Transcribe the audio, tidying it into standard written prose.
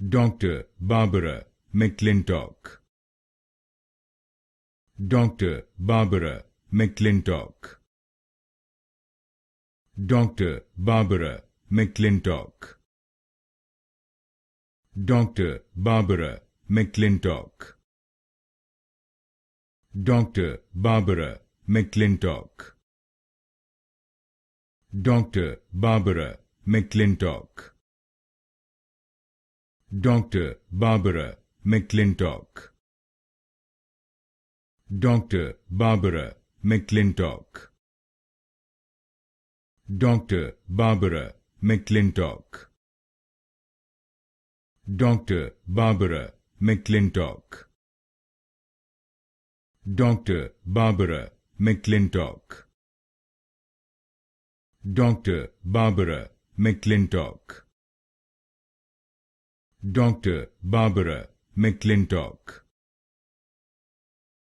Dr. Barbara McClintock. Dr. Barbara McClintock. Dr. Barbara McClintock. Dr. Barbara McClintock. Dr. Barbara McClintock. Dr. Barbara McClintock. Dr. Barbara McClintock. Dr. Barbara McClintock. Dr. Barbara McClintock. Dr. Barbara McClintock. Dr. Barbara McClintock. Dr. Barbara McClintock. Dr. Barbara McClintock.